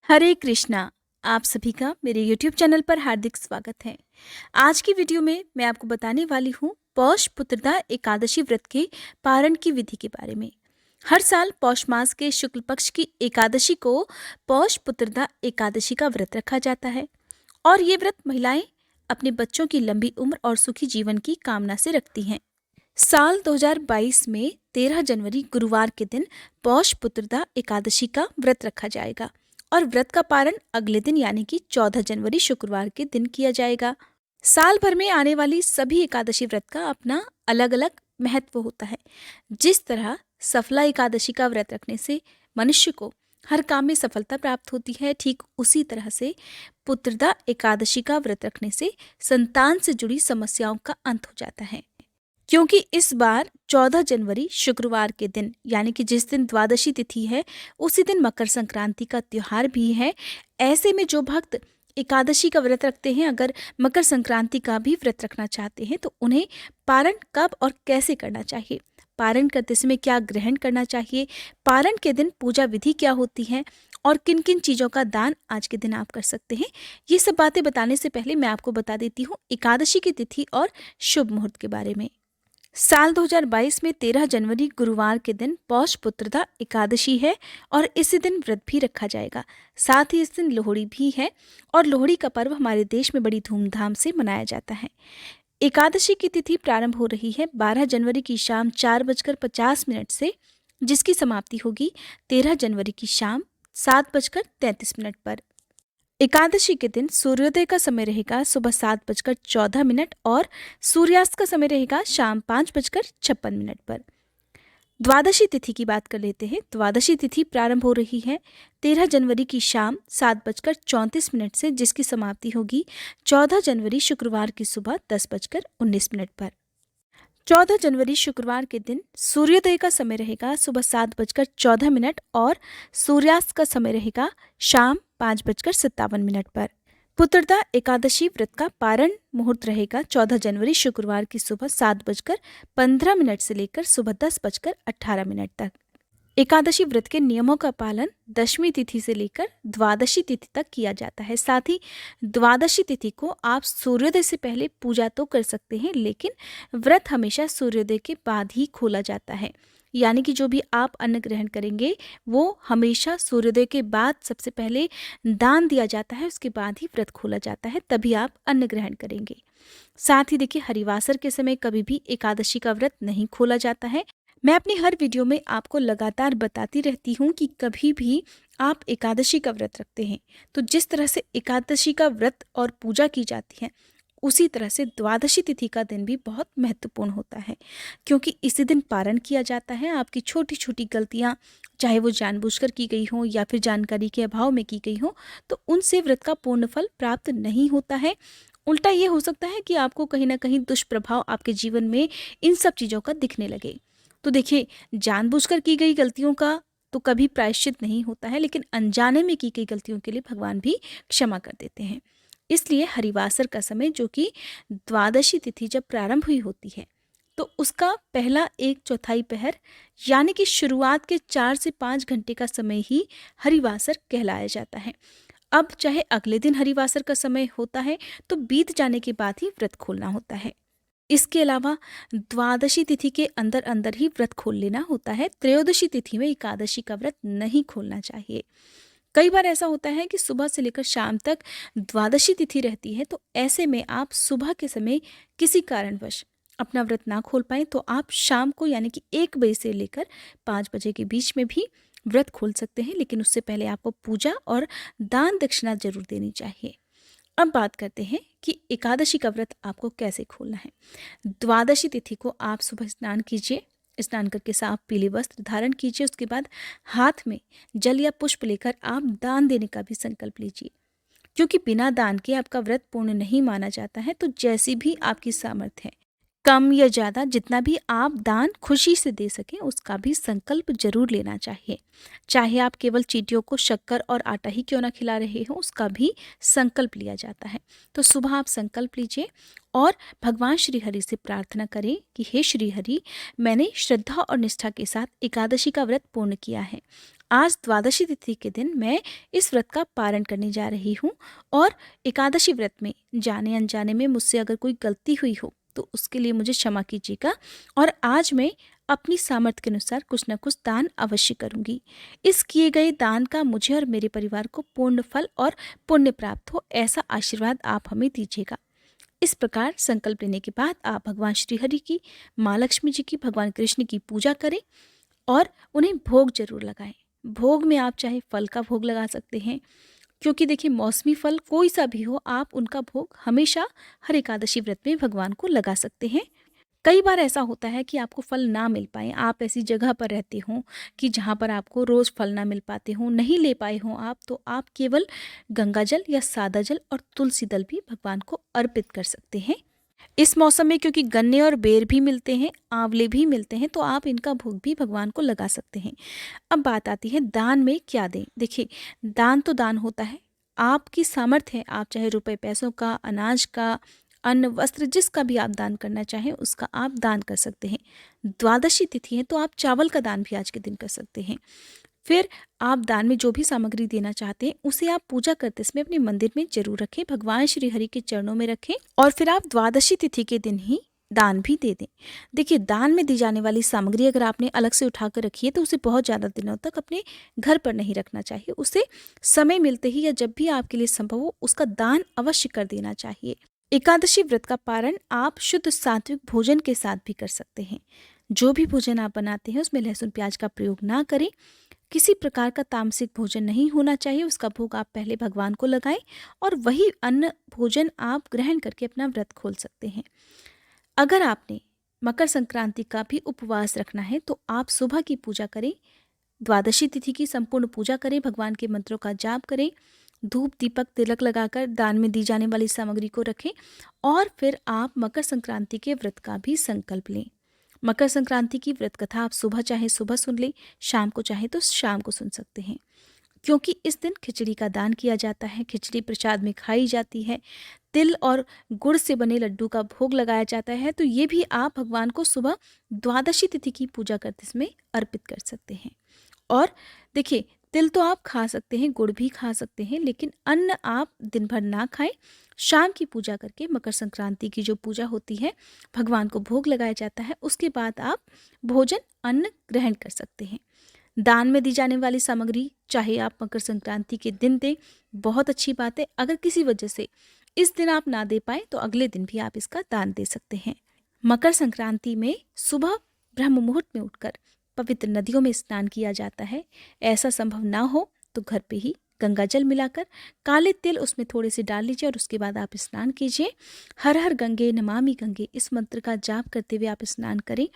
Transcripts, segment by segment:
हरे कृष्णा। आप सभी का मेरे YouTube चैनल पर हार्दिक स्वागत है। आज की वीडियो में मैं आपको बताने वाली हूँ पौष पुत्रदा एकादशी व्रत के पारण की विधि के बारे में। हर साल पौष मास के शुक्ल पक्ष की एकादशी को पौष पुत्रदा एकादशी का व्रत रखा जाता है और ये व्रत महिलाएं अपने बच्चों की लंबी उम्र और सुखी जीवन की कामना से रखती हैं। साल 2022 में 13 जनवरी गुरुवार के दिन पौष पुत्रदा एकादशी का व्रत रखा जाएगा और व्रत का पारण अगले दिन यानी कि 14 जनवरी शुक्रवार के दिन किया जाएगा। साल भर में आने वाली सभी एकादशी व्रत का अपना अलग अलग महत्व होता है। जिस तरह सफला एकादशी का व्रत रखने से मनुष्य को हर काम में सफलता प्राप्त होती है, ठीक उसी तरह से पुत्रदा एकादशी का व्रत रखने से संतान से जुड़ी समस्याओं का अंत हो जाता है। क्योंकि इस बार 14 जनवरी शुक्रवार के दिन यानी कि जिस दिन द्वादशी तिथि है उसी दिन मकर संक्रांति का त्योहार भी है। ऐसे में जो भक्त एकादशी का व्रत रखते हैं, अगर मकर संक्रांति का भी व्रत रखना चाहते हैं तो उन्हें पारण कब और कैसे करना चाहिए, पारण करते समय क्या ग्रहण करना चाहिए, पारण के दिन पूजा विधि क्या होती है और किन किन चीज़ों का दान आज के दिन आप कर सकते हैं, ये सब बातें बताने से पहले मैं आपको बता देती हूँ एकादशी की तिथि और शुभ मुहूर्त के बारे में। साल 2022 में 13 जनवरी गुरुवार के दिन पौष पुत्रदा एकादशी है और इसी दिन व्रत भी रखा जाएगा। साथ ही इस दिन लोहड़ी भी है और लोहड़ी का पर्व हमारे देश में बड़ी धूमधाम से मनाया जाता है। एकादशी की तिथि प्रारंभ हो रही है 12 जनवरी की शाम 4:50 से, जिसकी समाप्ति होगी 13 जनवरी की शाम 7:33 पर। एकादशी के दिन सूर्योदय का समय रहेगा सुबह 7:14 और सूर्यास्त का समय रहेगा शाम 5:56 पर। द्वादशी तिथि की बात कर लेते हैं। द्वादशी तिथि प्रारंभ हो रही है 13 जनवरी की शाम 7:34 से, जिसकी समाप्ति होगी 14 जनवरी शुक्रवार की सुबह 10:19 पर। 14 जनवरी शुक्रवार के दिन सूर्योदय का समय रहेगा सुबह 7:14 और सूर्यास्त का समय रहेगा शाम 5:57 पर। पुत्रदा एकादशी व्रत का पारण मुहूर्त रहेगा 14 जनवरी शुक्रवार की सुबह 7:15 से लेकर सुबह 10:18 तक। एकादशी व्रत के नियमों का पालन दशमी तिथि से लेकर द्वादशी तिथि तक किया जाता है। साथ ही द्वादशी तिथि को आप सूर्योदय से पहले पूजा तो कर सकते हैं, लेकिन व्रत हमेशा सूर्योदय के बाद ही खोला जाता है। यानी कि जो भी आप अन्न ग्रहण करेंगे वो हमेशा सूर्योदय के बाद सबसे पहले दान दिया जाता है, उसके बाद ही व्रत खोला जाता है, तभी आप अन्न ग्रहण करेंगे। साथ ही देखिए, हरिवासर के समय कभी भी एकादशी का व्रत नहीं खोला जाता है। मैं अपनी हर वीडियो में आपको लगातार बताती रहती हूँ कि कभी भी आप एकादशी का व्रत रखते हैं तो जिस तरह से एकादशी का व्रत और पूजा की जाती है उसी तरह से द्वादशी तिथि का दिन भी बहुत महत्वपूर्ण होता है, क्योंकि इसी दिन पारण किया जाता है। आपकी छोटी छोटी गलतियाँ, चाहे वो जानबूझकर की गई हो या फिर जानकारी के अभाव में की गई हो, तो उनसे व्रत का पूर्ण फल प्राप्त नहीं होता है। उल्टा ये हो सकता है कि आपको कहीं ना कहीं दुष्प्रभाव आपके जीवन में इन सब चीज़ों का दिखने लगे। तो देखिए, जानबूझकर की गई गलतियों का तो कभी प्रायश्चित नहीं होता है, लेकिन अनजाने में की गई गलतियों के लिए भगवान भी क्षमा कर देते हैं। इसलिए हरिवासर का समय, जो कि द्वादशी तिथि जब प्रारंभ हुई होती है, तो उसका पहला 1/4 पहर यानी कि शुरुआत के 4 से 5 घंटे का समय ही हरिवासर कहलाया जाता है। अब चाहे अगले दिन हरिवासर का समय होता है तो बीत जाने के बाद ही व्रत खोलना होता है। इसके अलावा द्वादशी तिथि के अंदर अंदर ही व्रत खोल लेना होता है। त्रयोदशी तिथि में एकादशी का व्रत नहीं खोलना चाहिए। कई बार ऐसा होता है कि सुबह से लेकर शाम तक द्वादशी तिथि रहती है, तो ऐसे में आप सुबह के समय किसी कारणवश अपना व्रत ना खोल पाए तो आप शाम को यानी कि 1 बजे से लेकर 5 बजे के बीच में भी व्रत खोल सकते हैं, लेकिन उससे पहले आपको पूजा और दान दक्षिणा जरूर देनी चाहिए। अब बात करते हैं कि एकादशी का व्रत आपको कैसे खोलना है। द्वादशी तिथि को आप सुबह स्नान कीजिए। स्नान करके साफ पीले वस्त्र धारण कीजिए। उसके बाद हाथ में जल या पुष्प लेकर आप दान देने का भी संकल्प लीजिए, क्योंकि बिना दान के आपका व्रत पूर्ण नहीं माना जाता है। तो जैसी भी आपकी सामर्थ्य है, कम या ज़्यादा, जितना भी आप दान खुशी से दे सकें उसका भी संकल्प जरूर लेना चाहिए। चाहे आप केवल चींटियों को शक्कर और आटा ही क्यों ना खिला रहे हो, उसका भी संकल्प लिया जाता है। तो सुबह आप संकल्प लीजिए और भगवान श्री हरि से प्रार्थना करें कि हे श्री हरि, मैंने श्रद्धा और निष्ठा के साथ एकादशी का व्रत पूर्ण किया है। आज द्वादशी तिथि के दिन मैं इस व्रत का पारण करने जा रही हूँ और एकादशी व्रत में जाने अनजाने में मुझसे अगर कोई गलती हुई हो तो उसके लिए मुझे क्षमा कीजिएगा। और आज मैं अपनी सामर्थ्य के अनुसार कुछ न कुछ दान अवश्य करूँगी। इस किए गए दान का मुझे और मेरे परिवार को पूर्ण फल और पुण्य प्राप्त हो, ऐसा आशीर्वाद आप हमें दीजिएगा। इस प्रकार संकल्प लेने के बाद आप भगवान श्री हरि की, माँ लक्ष्मी जी की, भगवान कृष्ण की पूजा करें और उन्हें भोग जरूर लगाएं। भोग में आप चाहे फल का भोग लगा सकते हैं, क्योंकि देखिए मौसमी फल कोई सा भी हो, आप उनका भोग हमेशा हर एकादशी व्रत में भगवान को लगा सकते हैं। कई बार ऐसा होता है कि आपको फल ना मिल पाए, आप ऐसी जगह पर रहते हो कि जहाँ पर आपको रोज़ फल ना मिल पाते हो, नहीं ले पाए हो आप, तो आप केवल गंगा जल या सादा जल और तुलसी दल भी भगवान को अर्पित कर सकते हैं। इस मौसम में क्योंकि गन्ने और बेर भी मिलते हैं, आंवले भी मिलते हैं, तो आप इनका भोग भी भगवान को लगा सकते हैं। अब बात आती है दान में क्या दें। देखिए, दान तो दान होता है, आपकी सामर्थ्य है, आप चाहे रुपए पैसों का, अनाज का, अन्न वस्त्र, जिसका भी आप दान करना चाहें उसका आप दान कर सकते हैं। द्वादशी तिथि है तो आप चावल का दान भी आज के दिन कर सकते हैं। फिर आप दान में जो भी सामग्री देना चाहते हैं उसे आप पूजा करते समय अपने मंदिर में जरूर रखें, भगवान श्री हरि के चरणों में रखें और फिर आप द्वादशी तिथि के दिन ही दान भी दे दें। देखिए, दान में दी जाने वाली सामग्री अगर आपने अलग से उठा कर रखी है तो उसे बहुत ज़्यादा दिनों तक अपने घर पर नहीं रखना चाहिए। उसे समय मिलते ही या जब भी आपके लिए संभव हो उसका दान अवश्य कर देना चाहिए। एकादशी व्रत का पारण आप शुद्ध सात्विक भोजन के साथ भी कर सकते हैं। जो भी भोजन आप बनाते हैं उसमें लहसुन प्याज का प्रयोग ना करें। किसी प्रकार का तामसिक भोजन नहीं होना चाहिए, उसका भोग आप पहले भगवान को लगाएं और वही अन्न भोजन आप ग्रहण करके अपना व्रत खोल सकते हैं। अगर आपने मकर संक्रांति का भी उपवास रखना है तो आप सुबह की पूजा करें, द्वादशी तिथि की संपूर्ण पूजा करें, भगवान के मंत्रों का जाप करें, धूप दीपक तिलक लगाकर दान में दी जाने वाली सामग्री को रखें और फिर आप मकर संक्रांति के व्रत का भी संकल्प लें। मकर संक्रांति की व्रत कथा आप सुबह चाहे सुबह सुन लें, शाम को चाहे तो शाम को सुन सकते हैं, क्योंकि इस दिन खिचड़ी का दान किया जाता है। खिचड़ी प्रसाद में खाई जाती है, तिल और गुड़ से बने लड्डू का भोग लगाया जाता है। तो ये भी आप भगवान को सुबह द्वादशी तिथि की पूजा करते समय अर्पित कर सकते हैं। और देखिए, तिल तो आप खा सकते हैं, गुड़ भी खा सकते हैं, लेकिन अन्न आप दिन भर ना खाएं। शाम की पूजा करके मकर संक्रांति की जो पूजा होती है, भगवान को भोग लगाया जाता है, उसके बाद आप भोजन अन्न ग्रहण कर सकते हैं। दान में दी जाने वाली सामग्री चाहे आप मकर संक्रांति के दिन दें, बहुत अच्छी बात है। अगर किसी वजह से इस दिन आप ना दे पाए तो अगले दिन भी आप इसका दान दे सकते हैं। मकर संक्रांति में सुबह ब्रह्म मुहूर्त में उठकर पवित्र नदियों में स्नान किया जाता है। ऐसा संभव ना हो तो घर पे ही गंगा जल मिलाकर काले तिल उसमें थोड़े से डाल लीजिए और उसके बाद आप स्नान कीजिए। हर हर गंगे नमामि गंगे, इस मंत्र का जाप करते हुए आप स्नान करें।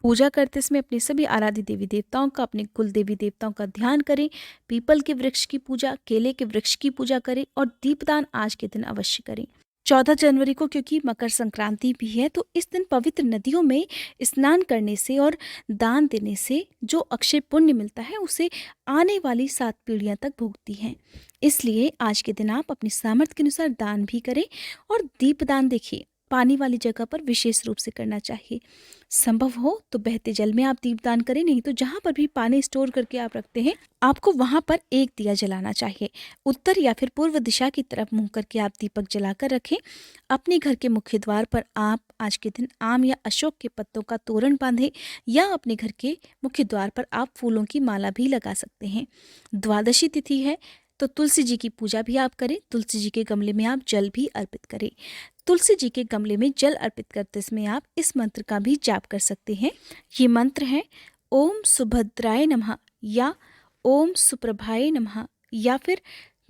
पूजा करते समय अपने सभी आराध्य देवी देवताओं का, अपने कुल देवी देवताओं का ध्यान करें। पीपल के वृक्ष की पूजा, केले के वृक्ष की पूजा करें और दीपदान आज के दिन अवश्य करें। 14 जनवरी को क्योंकि मकर संक्रांति भी है तो इस दिन पवित्र नदियों में स्नान करने से और दान देने से जो अक्षय पुण्य मिलता है उसे आने वाली 7 पीढ़ियां तक भोगती हैं। इसलिए आज के दिन आप अपनी सामर्थ्य के अनुसार दान भी करें और दीपदान देखिए पानी वाली जगह पर विशेष रूप से करना चाहिए। संभव हो तो बहते जल में आप दीपदान करें, नहीं तो जहां पर भी पानी स्टोर करके आप रखते हैं आपको वहां पर एक दिया जलाना चाहिए। उत्तर या फिर पूर्व दिशा की तरफ मुंह करके आप दीपक जलाकर रखें। अपने घर के मुख्य द्वार पर आप आज के दिन आम या अशोक के पत्तों का तोरण बांधें या अपने घर के मुख्य द्वार पर आप फूलों की माला भी लगा सकते हैं। द्वादशी तिथि है तो तुलसी जी की पूजा भी आप करें। तुलसी जी के गमले में आप जल भी अर्पित करें। तुलसी जी के गमले में जल अर्पित करते समय आप इस मंत्र का भी जाप कर सकते हैं। ये मंत्र है ओम सुभद्राय नमः या ओम सुप्रभाय नमः या फिर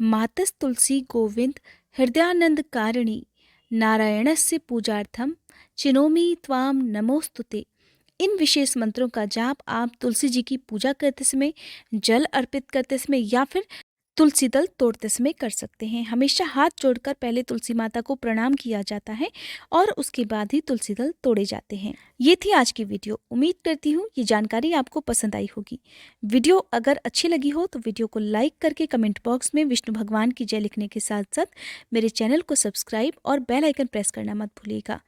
मातस तुलसी गोविंद हृदयानंद कारिणी नारायणस्य पूजार्थम चिनोमि त्वाम नमोस्तुते। इन विशेष मंत्रों का जाप आप तुलसी जी की पूजा करते समय, जल अर्पित करते समय या फिर तुलसी दल तोड़ते समय कर सकते हैं। हमेशा हाथ जोड़कर पहले तुलसी माता को प्रणाम किया जाता है और उसके बाद ही तुलसी दल तोड़े जाते हैं। ये थी आज की वीडियो। उम्मीद करती हूँ ये जानकारी आपको पसंद आई होगी। वीडियो अगर अच्छी लगी हो तो वीडियो को लाइक करके कमेंट बॉक्स में विष्णु भगवान की जय लिखने के साथ साथ मेरे चैनल को सब्सक्राइब और बेल आइकन प्रेस करना मत भूलिएगा।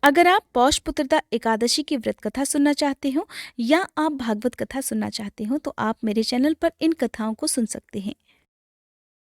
अगर आप पौष पुत्रदा एकादशी की व्रत कथा सुनना चाहते हो या आप भागवत कथा सुनना चाहते हो तो आप मेरे चैनल पर इन कथाओं को सुन सकते हैं।